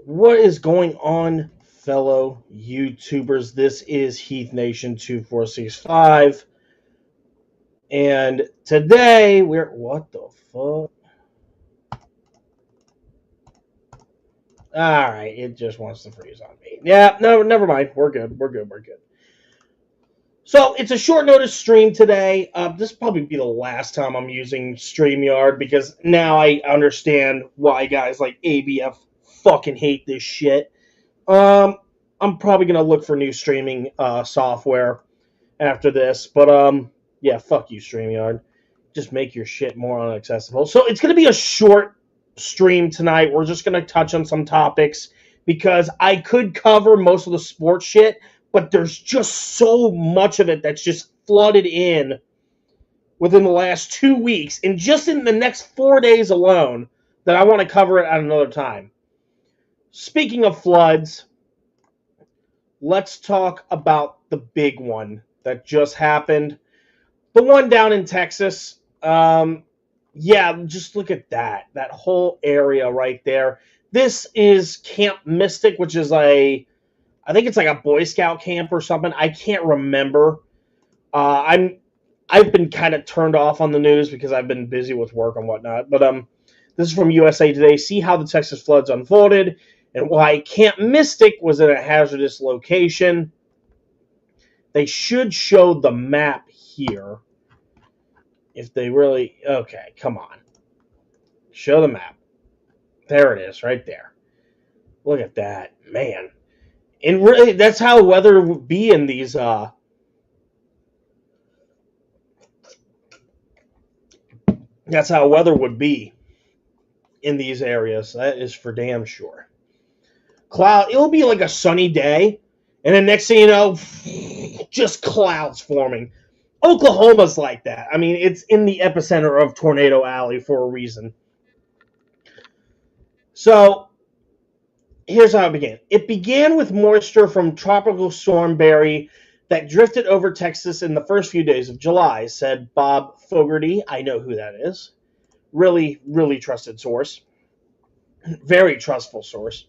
What is going on, fellow YouTubers? This is Heath Nation 2465, and today we're what the fuck? All right, it just wants to freeze on me. Yeah, no, never mind. We're good. We're good. We're good. So it's a short notice stream today. This will probably be the last time I'm using StreamYard because now I understand why guys like ABF fucking hate this shit. Um, I'm probably gonna look for new streaming software after this, but yeah, fuck you, StreamYard. Just make your shit more inaccessible. So it's gonna be a short stream tonight. We're just gonna touch on some topics because I could cover most of the sports shit, but there's just so much of it that's just flooded in within the last 2 weeks, and just in the next 4 days alone, that I want to cover it at another time. Speaking of floods, let's talk about the big one that just happened. The one down in Texas. Yeah, just look at that. That whole area right there. This is Camp Mystic, which is I think it's like a Boy Scout camp or something. I can't remember. I've been kind of turned off on the news because I've been busy with work and whatnot. But this is from USA Today. See how the Texas floods unfolded and why Camp Mystic was in a hazardous location. They should show the map here. If they really... Okay, come on. Show the map. There it is, right there. Look at that. Man. And really, that's how weather would be in these... That's how weather would be in these areas. That is for damn sure. Cloud... It'll be like a sunny day, and then next thing you know, just clouds forming. Oklahoma's like that. I mean, it's in the epicenter of Tornado Alley for a reason. So, here's how it began. It began with moisture from Tropical Storm Barry that drifted over Texas in the first few days of July, said Bob Fogarty. I know who that is. Really, really trusted source. Very trustful source.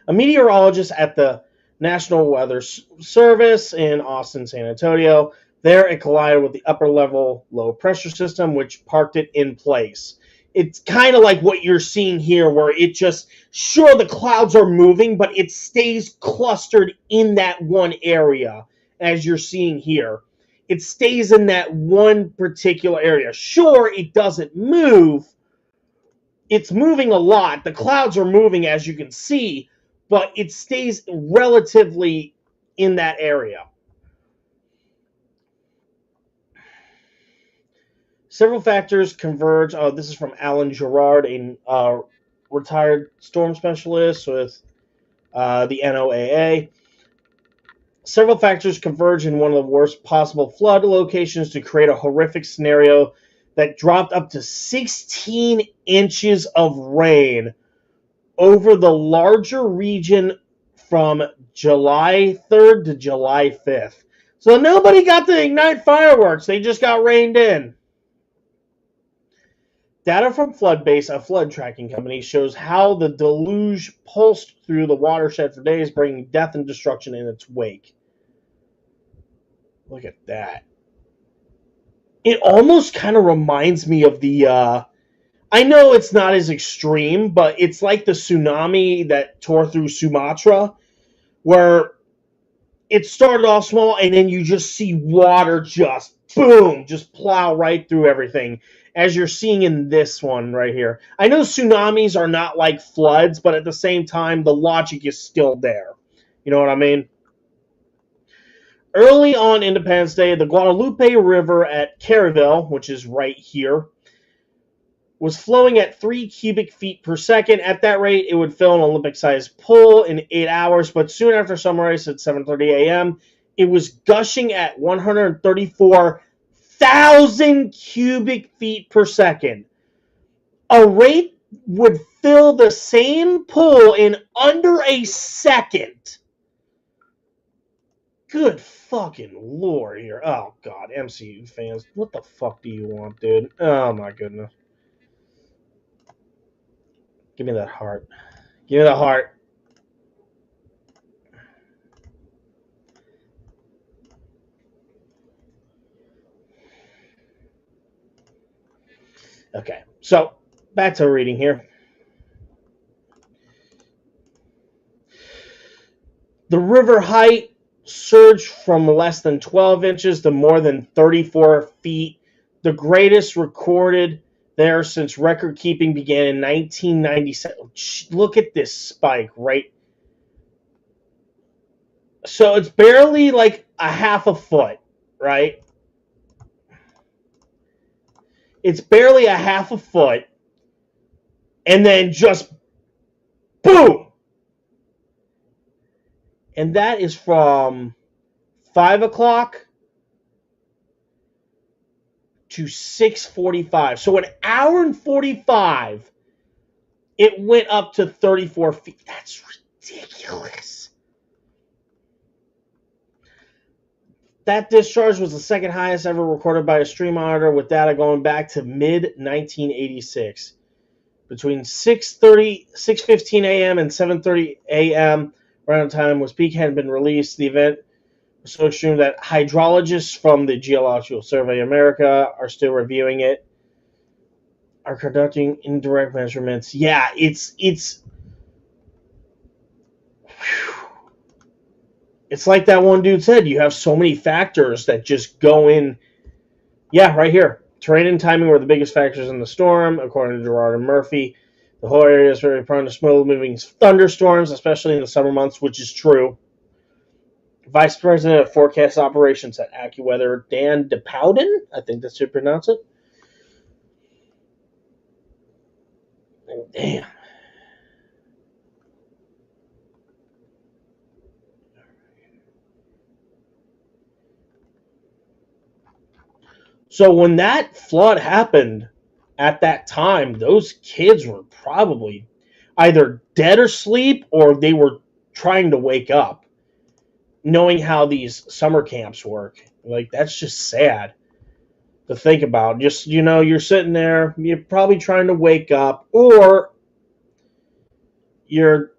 A meteorologist at the National Weather Service in Austin, San Antonio. There, it collided with the upper level low pressure system, which parked it in place. It's kind of like what you're seeing here, where it just, sure, the clouds are moving, but it stays clustered in that one area, as you're seeing here. It stays in that one particular area. Sure, it doesn't move. It's moving a lot. The clouds are moving, as you can see, but it stays relatively in that area. Several factors converge. Oh, this is from Alan Gerard, a retired storm specialist with the NOAA. Several factors converge in one of the worst possible flood locations to create a horrific scenario that dropped up to 16 inches of rain over the larger region from July 3rd to July 5th. So nobody got to ignite fireworks. They just got rained in. Data from Floodbase, a flood tracking company, shows how the deluge pulsed through the watershed for days, bringing death and destruction in its wake. Look at that. It almost kind of reminds me of the... I know it's not as extreme, but it's like the tsunami that tore through Sumatra, where it started off small, and then you just see water just, boom, just plow right through everything, as you're seeing in this one right here. I know tsunamis are not like floods, but at the same time, the logic is still there. You know what I mean? Early on Independence Day, the Guadalupe River at Caryville, which is right here, was flowing at 3 cubic feet per second. At that rate, it would fill an Olympic-sized pool in 8 hours, but soon after sunrise at 7:30 a.m., it was gushing at 134,000 cubic feet per second. A rate would fill the same pool in under a second. Good fucking lord here. Oh, God, MCU fans. What the fuck do you want, dude? Oh, my goodness. Give me that heart. Give me the heart. Okay, so back to reading here. The river height surged from less than 12 inches to more than 34 feet, the greatest recorded there since record keeping began in 1997. Look at this spike, right? So it's barely like a half a foot, right? It's barely a half a foot, and then just boom. And that is from 5 o'clock to 6:45. So an hour and 45, it went up to 34 feet. That's ridiculous. That discharge was the second highest ever recorded by a stream monitor, with data going back to mid-1986. Between 6:15 a.m. and 7:30 a.m. around time was peak had been released. The event was so extreme that hydrologists from the Geological Survey of America are still reviewing it, are conducting indirect measurements. Yeah, it's like that one dude said, you have so many factors that just go in. Yeah, right here. Terrain and timing were the biggest factors in the storm, according to Gerard and Murphy. The whole area is very prone to slow-moving thunderstorms, especially in the summer months, which is true. Vice President of Forecast Operations at AccuWeather, Dan DePowden, I think that's how you pronounce it. Damn. So when that flood happened at that time, those kids were probably either dead or asleep, or they were trying to wake up, knowing how these summer camps work. Like, that's just sad to think about. Just, you're sitting there, you're probably trying to wake up, or you're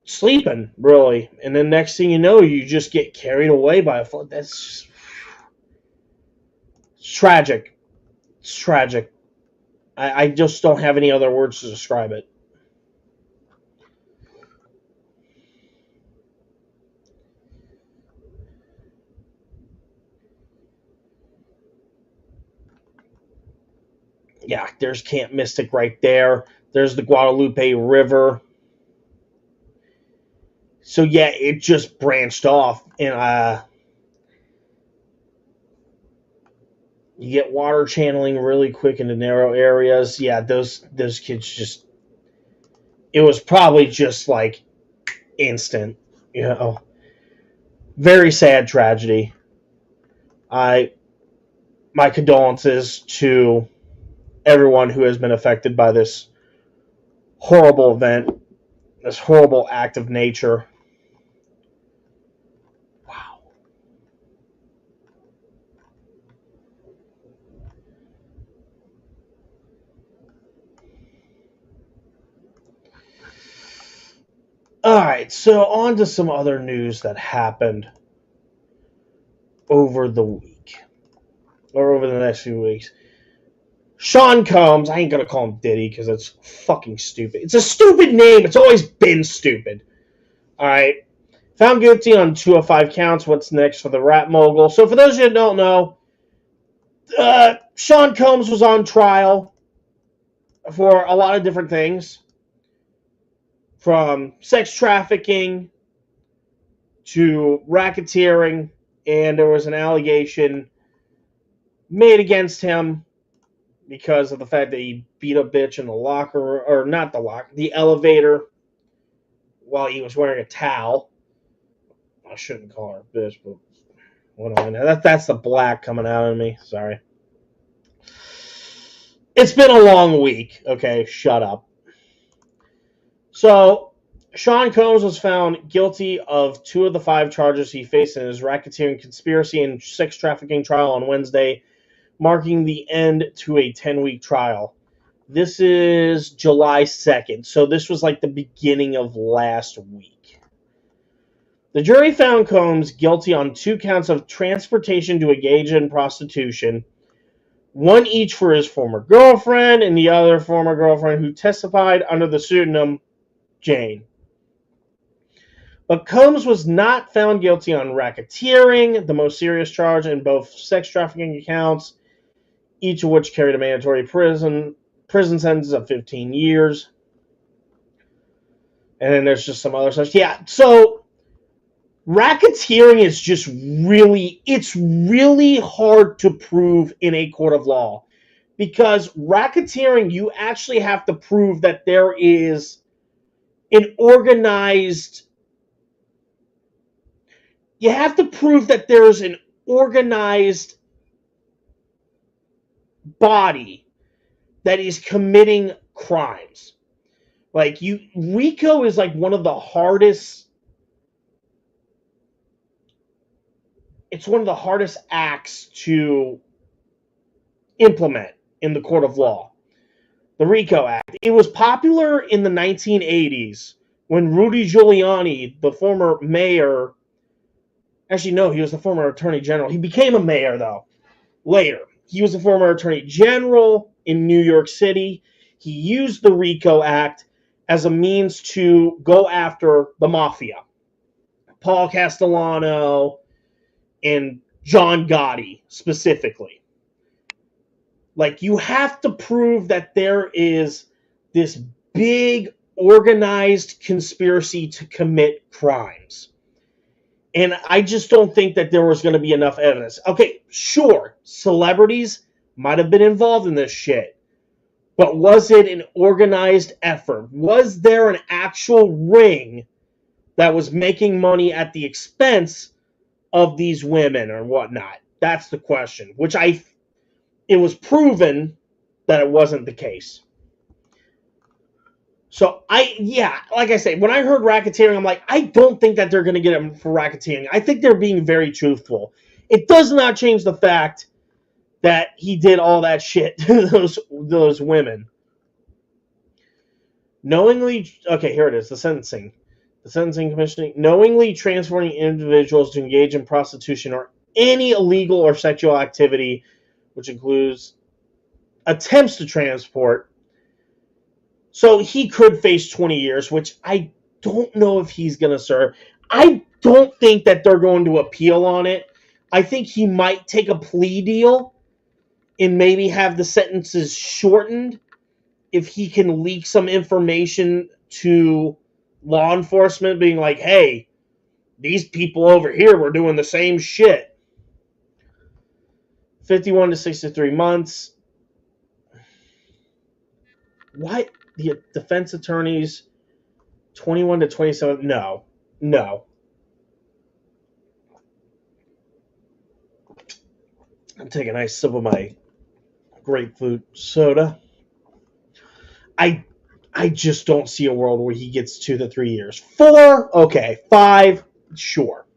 sleeping, really, and then next thing you know, you just get carried away by a flood. That's just, it's tragic. It's tragic. I just don't have any other words to describe it. Yeah, there's Camp Mystic right there. There's the Guadalupe River. So yeah, it just branched off, and you get water channeling really quick into narrow areas. Yeah, those kids just, it was probably just like instant, Very sad tragedy. My condolences to everyone who has been affected by this horrible event, this horrible act of nature. Wow. All right, so on to some other news that happened over the week, or over the next few weeks. Sean Combs, I ain't gonna call him Diddy because it's fucking stupid. It's a stupid name. It's always been stupid. All right. Found guilty on 2 of 5 counts. What's next for the rap mogul? So for those of you that don't know, Sean Combs was on trial for a lot of different things, from sex trafficking to racketeering, and there was an allegation made against him because of the fact that he beat a bitch in the locker, or not the elevator, while he was wearing a towel. I shouldn't call her a bitch, but what do I know? That's the black coming out of me. Sorry. It's been a long week. Okay, shut up. So, Sean Combs was found guilty of 2 of the 5 charges he faced in his racketeering, conspiracy, and sex trafficking trial on Wednesday, marking the end to a 10-week trial. This is July 2nd, so this was like the beginning of last week. The jury found Combs guilty on 2 counts of transportation to engage in prostitution, one each for his former girlfriend and the other former girlfriend who testified under the pseudonym Jane. But Combs was not found guilty on racketeering, the most serious charge in both sex trafficking accounts, each of which carried a mandatory prison sentence of 15 years. And then there's just some other stuff. Yeah, so racketeering is just it's really hard to prove in a court of law. Because racketeering, you actually have to prove that there is an organized... You have to prove that there's an organized body that is committing crimes. Like, RICO is like one of the hardest... It's one of the hardest acts to implement in the court of law. The RICO Act. It was popular in the 1980s when Rudy Giuliani, the former mayor... Actually, no, he was the former attorney general. He became a mayor, though, later. He was the former attorney general in New York City. He used the RICO Act as a means to go after the mafia. Paul Castellano and John Gotti, specifically. Like, you have to prove that there is this big, organized conspiracy to commit crimes. And I just don't think that there was going to be enough evidence. Okay, sure, celebrities might have been involved in this shit. But was it an organized effort? Was there an actual ring that was making money at the expense of these women or whatnot? That's the question. It was proven that it wasn't the case. So, like I say, when I heard racketeering, I'm like, I don't think that they're going to get him for racketeering. I think they're being very truthful. It does not change the fact that he did all that shit to those women. Okay, here it is, the sentencing. The Sentencing Commission, knowingly transporting individuals to engage in prostitution or any illegal or sexual activity, which includes attempts to transport. So he could face 20 years, which I don't know if he's going to serve. I don't think that they're going to appeal on it. I think he might take a plea deal and maybe have the sentences shortened if he can leak some information to law enforcement, being like, hey, these people over here were doing the same shit. 51 to 63 months. What? The defense attorneys, 21 to 27. No. I'm taking a nice sip of my grapefruit soda. I just don't see a world where he gets 2 to 3 years. 4, okay. 5, sure.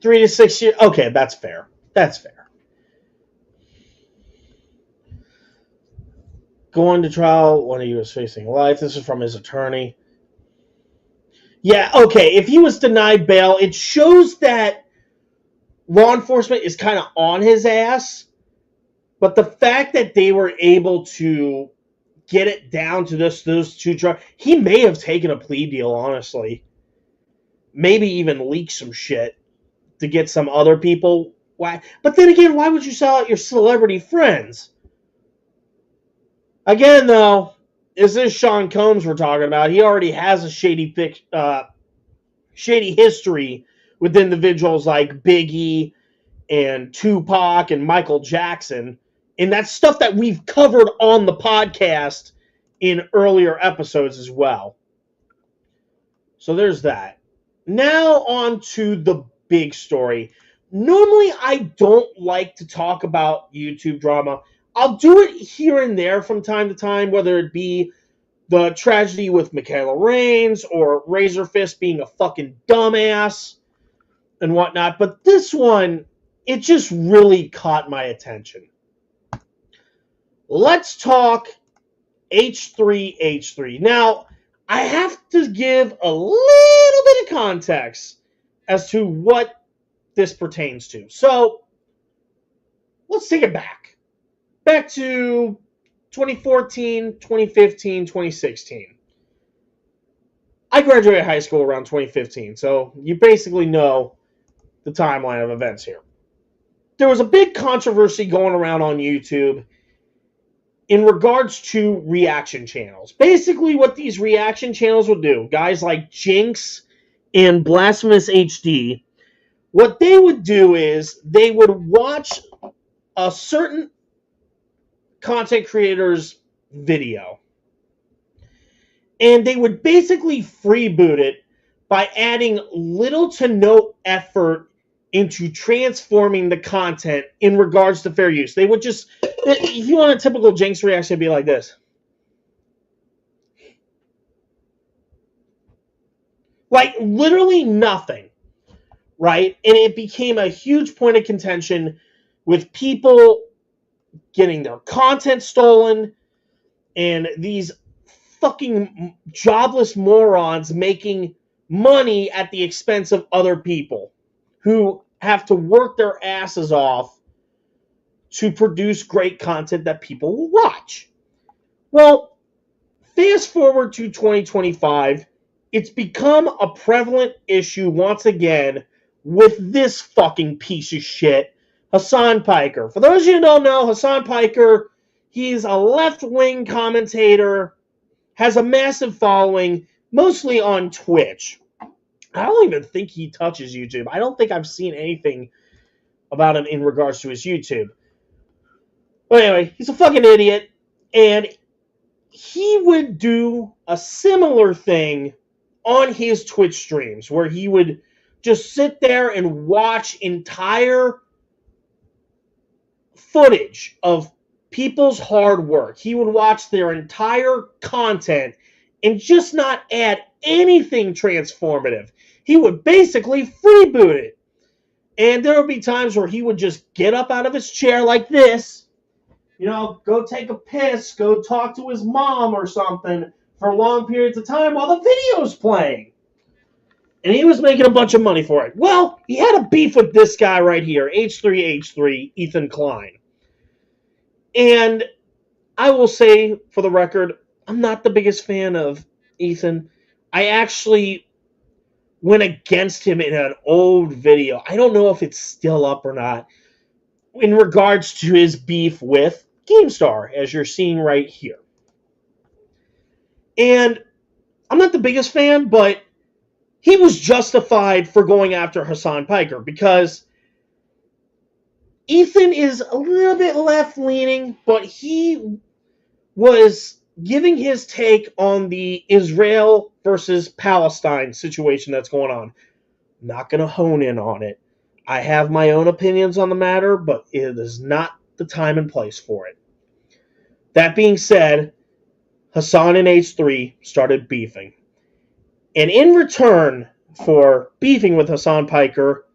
Three to 6 years. Okay, that's fair. Going to trial when he was facing life. This is from his attorney. Yeah, okay. If he was denied bail, it shows that law enforcement is kind of on his ass. But the fact that they were able to get it down to those 2 trials, he may have taken a plea deal, honestly. Maybe even leak some shit to get some other people. Why? But then again, why would you sell out your celebrity friends? Again, though, is this Sean Combs we're talking about? He already has a shady history with individuals like Biggie and Tupac and Michael Jackson. And that's stuff that we've covered on the podcast in earlier episodes as well. So there's that. Now on to the big story. Normally, I don't like to talk about YouTube drama. I'll do it here and there from time to time, whether it be the tragedy with Michaela Reigns or Razor Fist being a fucking dumbass. and whatnot. But this one, it just really caught my attention. Let's talk H3H3. Now, I have to give a little bit of context as to what this pertains to. So, let's take it back. Back to 2014, 2015, 2016. I graduated high school around 2015, so you basically know the timeline of events here. There was a big controversy going around on YouTube in regards to reaction channels. Basically, what these reaction channels would do, guys like Jinx and Blasphemous HD, what they would do is they would watch a certain content creator's video, and they would basically freeboot it by adding little to no effort into transforming the content in regards to fair use. They would just, if you want a typical Jinx reaction, it'd be like this. Like, literally nothing, right? And it became a huge point of contention with people getting their content stolen and these fucking jobless morons making money at the expense of other people who have to work their asses off to produce great content that people will watch. Well, fast forward to 2025, it's become a prevalent issue once again with this fucking piece of shit, Hassan Piker. For those of you who don't know, Hassan Piker, he's a left-wing commentator, has a massive following, mostly on Twitch. I don't even think he touches YouTube. I don't think I've seen anything about him in regards to his YouTube. But anyway, he's a fucking idiot, and he would do a similar thing on his Twitch streams, where he would just sit there and watch entire footage of people's hard work. He would watch their entire content and just not add anything transformative. He would basically freeboot it. And there would be times where he would just get up out of his chair like this, you know, go take a piss, go talk to his mom or something for long periods of time while the video's playing. And he was making a bunch of money for it. Well, he had a beef with this guy right here, H3H3, Ethan Klein. And I will say, for the record, I'm not the biggest fan of Ethan. I actually went against him in an old video. I don't know if it's still up or not, in regards to his beef with GameStar, as you're seeing right here. And I'm not the biggest fan, but he was justified for going after Hassan Piker, because Ethan is a little bit left-leaning, but he was giving his take on the Israel versus Palestine situation that's going on. I'm not going to hone in on it. I have my own opinions on the matter, but it is not the time and place for it. That being said, Hassan and H3 started beefing. And in return for beefing with Hassan Piker,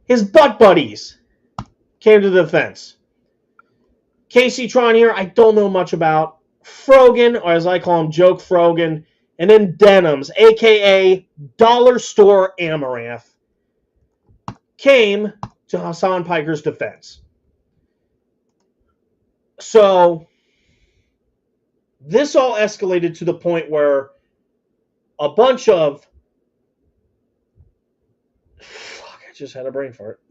his butt buddies came to the defense. Casey Tron here, I don't know much about. Frogan, or as I call him, Joke Frogan. And then Denims, a.k.a. Dollar Store Amaranth, came to Hassan Piker's defense. So, this all escalated to the point where a bunch of... Fuck, I just had a brain fart.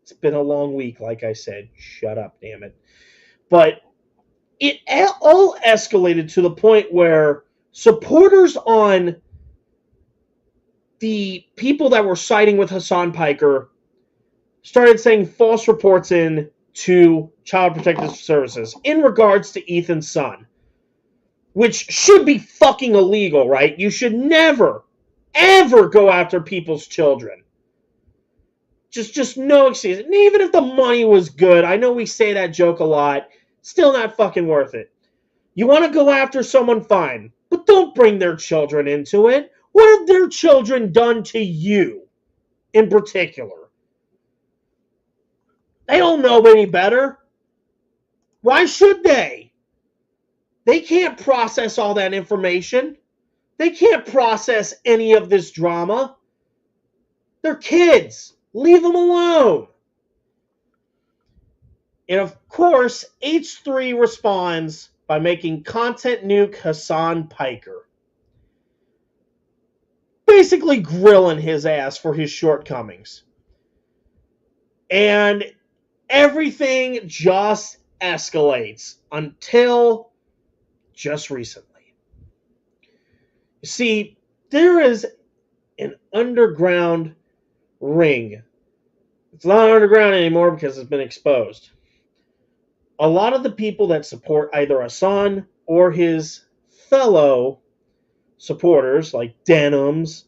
It's been a long week, like I said. Shut up, damn it. But it all escalated to the point where supporters on the people that were siding with Hassan Piker started saying false reports in to Child Protective Services in regards to Ethan's son, which should be fucking illegal, right? You should never, ever go after people's children. Just no excuse. And even if the money was good, I know we say that joke a lot, still not fucking worth it. You want to go after someone, fine, but don't bring their children into it. What have their children done to you in particular? They don't know any better. Why should they? They can't process all that information. They can't process any of this drama. They're kids. Leave them alone. And of course, H3 responds by making content nuke Hassan Piker. Basically grilling his ass for his shortcomings. And everything just escalates until just recently. You see, there is an underground ring. It's not underground anymore because it's been exposed. A lot of the people that support either Hassan or his fellow supporters, like Denims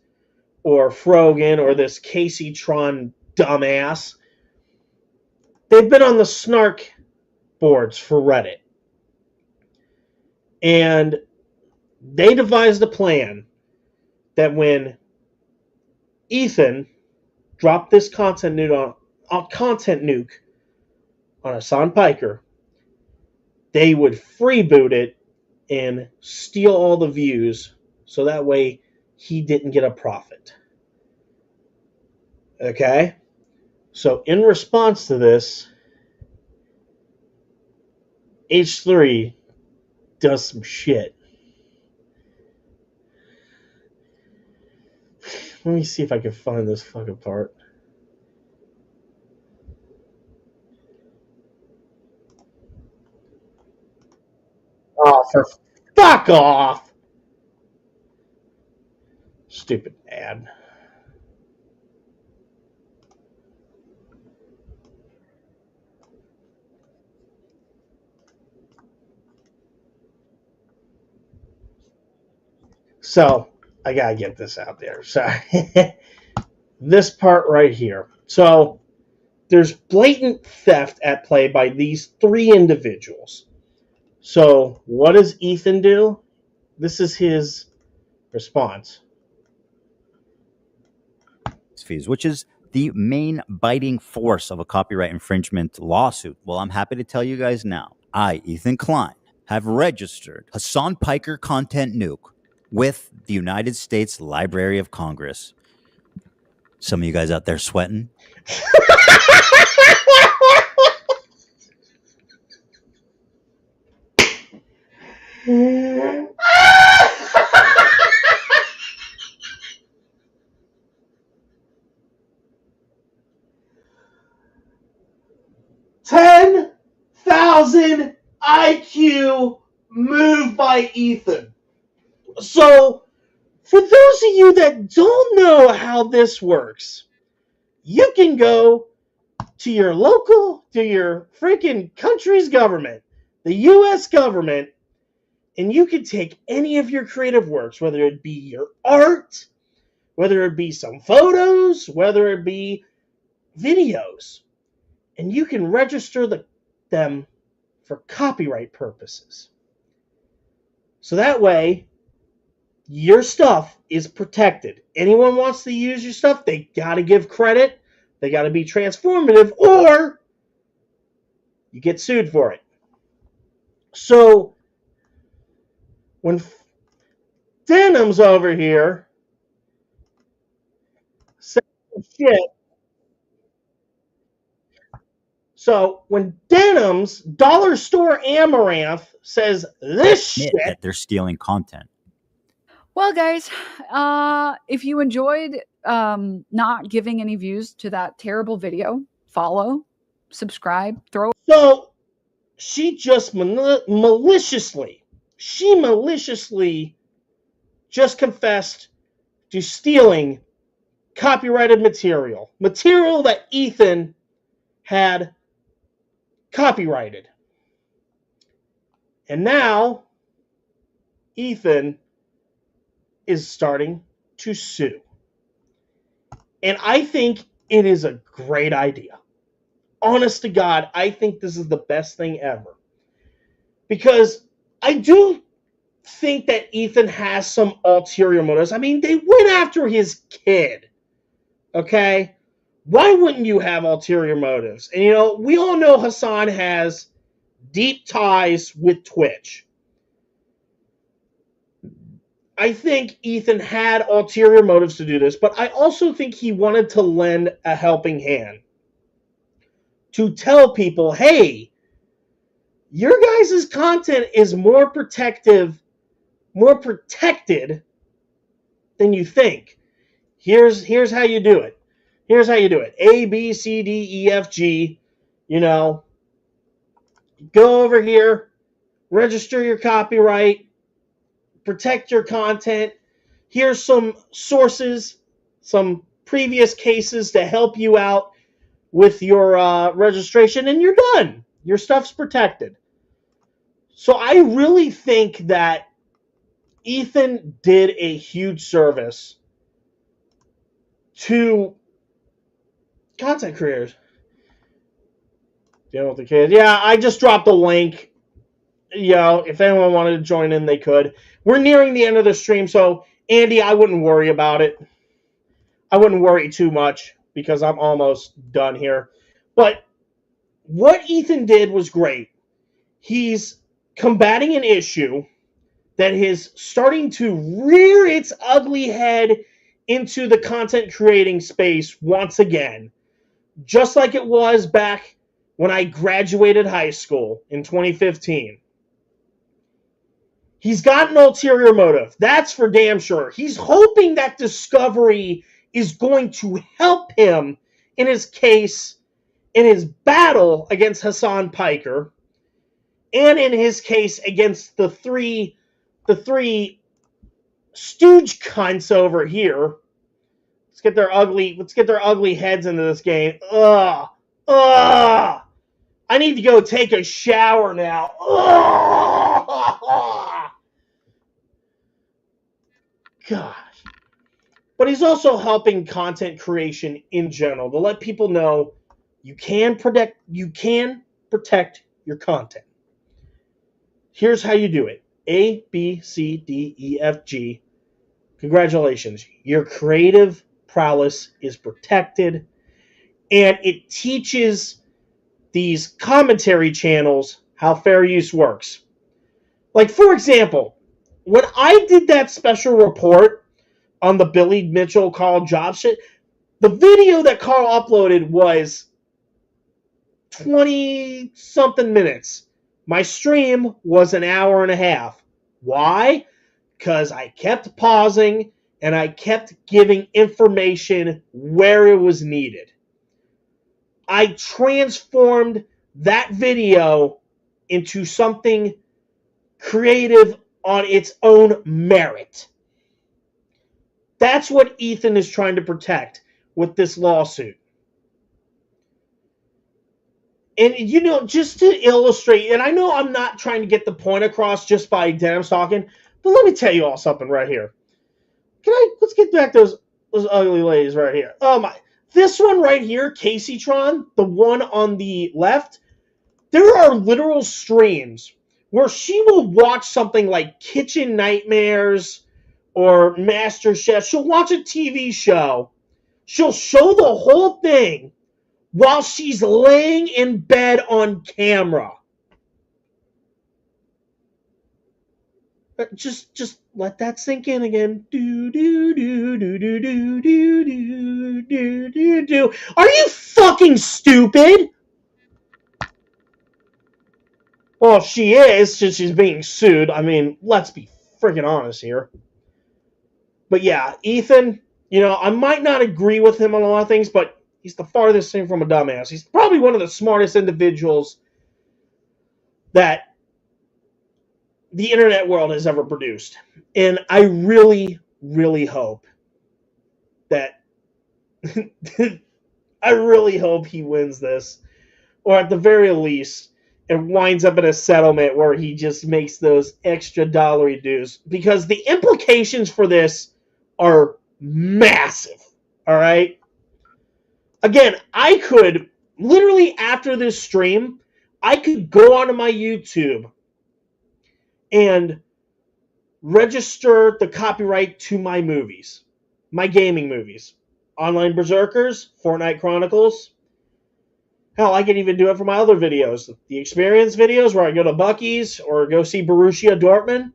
or Frogan or this Casey Tron dumbass, they've been on the snark boards for Reddit. And they devised a plan that when Ethan dropped this content nuke on Hassan Piker, they would freeboot it and steal all the views so that way he didn't get a profit. Okay? So in response to this, H3 does some shit. Let me see if I can find this fucking part. Oh, for fuck off! Stupid ad. So, I gotta get this out there. So, this part right here. So, there's blatant theft at play by these three individuals. So, what does Ethan do? This is his response. Fees, which is the main biting force of a copyright infringement lawsuit. Well, I'm happy to tell you guys now. I, Ethan Klein, have registered Hassan Piker content nuke with the United States Library of Congress. Some of you guys out there sweating? $10,000 IQ move by Ethan. So, for those of you that don't know how this works, you can go to your freaking country's government, the U.S. government, and you can take any of your creative works, whether it be your art, whether it be some photos, whether it be videos, and you can register them for copyright purposes. So that way, your stuff is protected. Anyone wants to use your stuff, they got to give credit, they got to be transformative, or you get sued for it. So, when Denim's over here saying shit, so when Denim's Dollar Store Amaranth says this shit, that they're stealing content. Well, guys, if you enjoyed not giving any views to that terrible video, follow, subscribe, throw. So she just maliciously just confessed to stealing copyrighted material that Ethan had copyrighted. And now Ethan is starting to sue. And I think it is a great idea. Honest to God, I think this is the best thing ever. Because I do think that Ethan has some ulterior motives. I mean, they went after his kid. Okay? Why wouldn't you have ulterior motives? And, we all know Hassan has deep ties with Twitch. I think Ethan had ulterior motives to do this, but I also think he wanted to lend a helping hand. To tell people, hey, your guys' content is more protected than you think. Here's how you do it. Here's how you do it. A, B, C, D, E, F, G. Go over here, register your copyright, protect your content. Here's some sources, some previous cases to help you out with your registration, and you're done. Your stuff's protected. So I really think that Ethan did a huge service to content creators. Dealing with the kids. Yeah, I just dropped a link. If anyone wanted to join in, they could. We're nearing the end of the stream, so Andy, I wouldn't worry about it. I wouldn't worry too much because I'm almost done here. But what Ethan did was great. He's combating an issue that is starting to rear its ugly head into the content creating space once again, just like it was back when I graduated high school in 2015. He's got an ulterior motive. That's for damn sure. He's hoping that Discovery is going to help him in his case, in his battle against Hassan Piker, and in his case against the three stooge cunts over here. Let's get their ugly heads into this game. Ugh. I need to go take a shower now. Ugh. Gosh. But he's also helping content creation in general to let people know you can protect your content. Here's how you do it. A, B, C, D, E, F, G. Congratulations. Your creative prowess is protected, and it teaches these commentary channels how fair use works. Like, for example, when I did that special report on the Billy Mitchell Carl job shit, the video that Carl uploaded was 20-something minutes. My stream was an hour and a half. Why? Because I kept pausing and I kept giving information where it was needed. I transformed that video into something creative on its own merit. That's what Ethan is trying to protect with this lawsuit. And, just to illustrate, and I know I'm not trying to get the point across just by damn talking, but let me tell you all something right here. Let's get back to those ugly ladies right here. Oh my, this one right here, Caseytron, the one on the left, there are literal streams where she will watch something like Kitchen Nightmares or MasterChef. She'll watch a TV show. She'll show the whole thing while she's laying in bed on camera. Just let that sink in again. Do do do do do do do do do do do. Are you fucking stupid? Well, she is, since she's being sued. I mean, let's be freaking honest here. But yeah, Ethan, I might not agree with him on a lot of things, but he's the farthest thing from a dumbass. He's probably one of the smartest individuals that the internet world has ever produced. And I really, really hope that I really hope he wins this. Or at the very least, it winds up in a settlement where he just makes those extra dollary dues. Because the implications for this are massive. All right? Again, I could, literally after this stream, I could go onto my YouTube and register the copyright to my movies, my gaming movies. Online Berserkers, Fortnite Chronicles. Hell, I can even do it for my other videos. The experience videos where I go to Buc-ee's or go see Borussia Dortmund.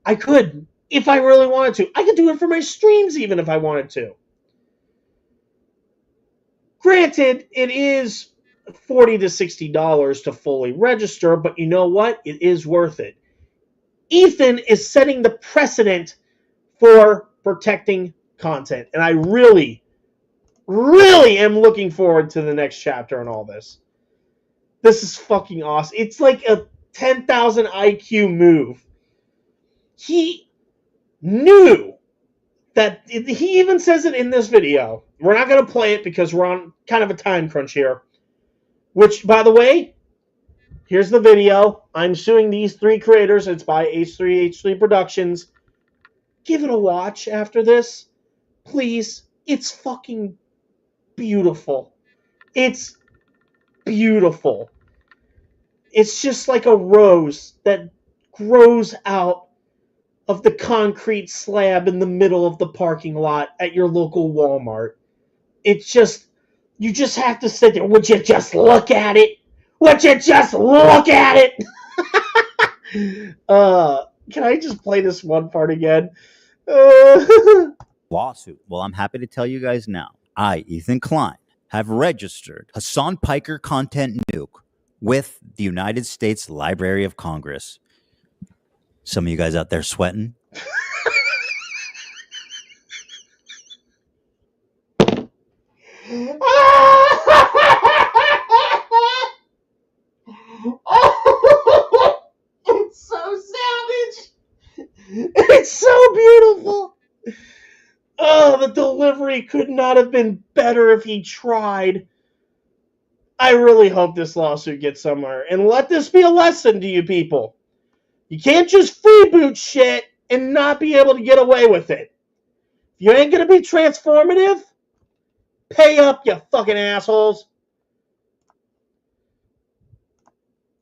I could, if I really wanted to. I could do it for my streams even if I wanted to. Granted, it is $40 to $60 to fully register, but you know what? It is worth it. Ethan is setting the precedent for protecting content, and I really am looking forward to the next chapter in all this. This is fucking awesome. It's like a 10,000 IQ move. He knew that, he even says it in this video. We're not going to play it because we're on kind of a time crunch here. Which, by the way, here's the video. I'm suing these 3 creators. It's by H3 Productions. Give it a watch after this. Please. It's fucking beautiful. It's beautiful. It's just like a rose that grows out of the concrete slab in the middle of the parking lot at your local Walmart. It's just, you just have to sit there. Would you just look at it? Would you just look at it? Can I just play this one part again? Lawsuit. Well, I'm happy to tell you guys now. I, Ethan Klein, have registered Hassan Piker Content Nuke with the United States Library of Congress. Some of you guys out there sweating? It's so savage. It's so beautiful. Oh, the delivery could not have been better if he tried. I really hope this lawsuit gets somewhere. And let this be a lesson to you people. You can't just freeboot shit and not be able to get away with it. If you ain't going to be transformative, pay up, you fucking assholes.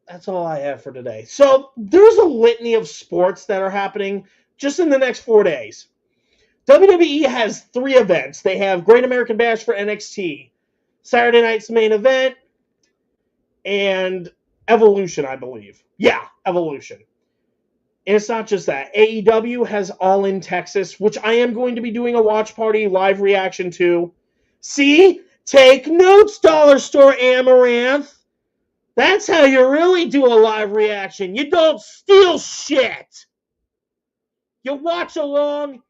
That's all I have for today. So, there's a litany of sports that are happening just in the next 4 days. WWE has 3 events. They have Great American Bash for NXT, Saturday night's main event, and Evolution, I believe. Yeah, Evolution. And it's not just that. AEW has All in Texas, which I am going to be doing a watch party live reaction to. See? Take notes, Dollar Store Amaranth. That's how you really do a live reaction. You don't steal shit. You watch along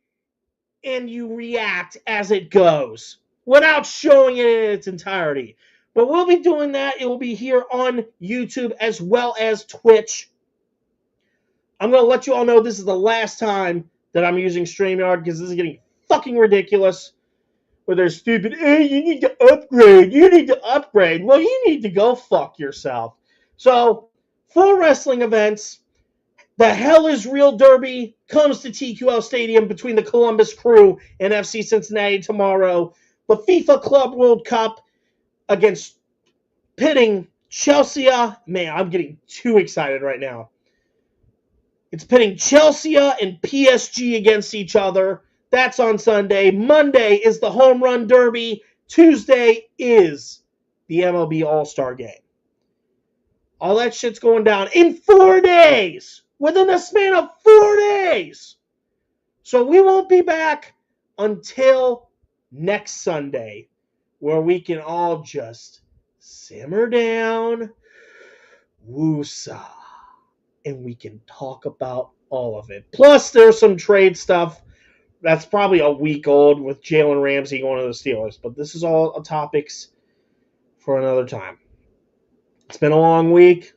and you react as it goes without showing it in its entirety. But we'll be doing that. It will be here on YouTube as well as Twitch. I'm going to let you all know this is the last time that I'm using StreamYard because this is getting fucking ridiculous. Where they're stupid, hey, you need to upgrade. You need to upgrade. Well, you need to go fuck yourself. So, 4 wrestling events. The Hell is Real Derby comes to TQL Stadium between the Columbus Crew and FC Cincinnati tomorrow. The FIFA Club World Cup against pitting Chelsea. Man, I'm getting too excited right now. It's pitting Chelsea and PSG against each other. That's on Sunday. Monday is the Home Run Derby. Tuesday is the MLB All-Star Game. All that shit's going down in 4 days. Within the span of 4 days. So we won't be back until next Sunday, where we can all just simmer down, woosah, and we can talk about all of it. Plus, there's some trade stuff that's probably a week old with Jalen Ramsey going to the Steelers. But this is all topics for another time. It's been a long week.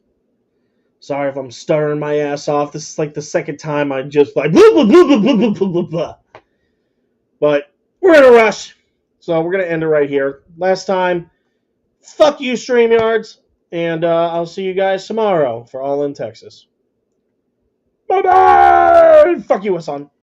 Sorry if I'm stuttering my ass off. This is like the second time I just like blah, blah, blah, blah, blah, blah, blah, blah. But we're in a rush. So we're going to end it right here. Last time, fuck you, StreamYards. And I'll see you guys tomorrow for All in Texas. Bye-bye! Fuck you, Hassan.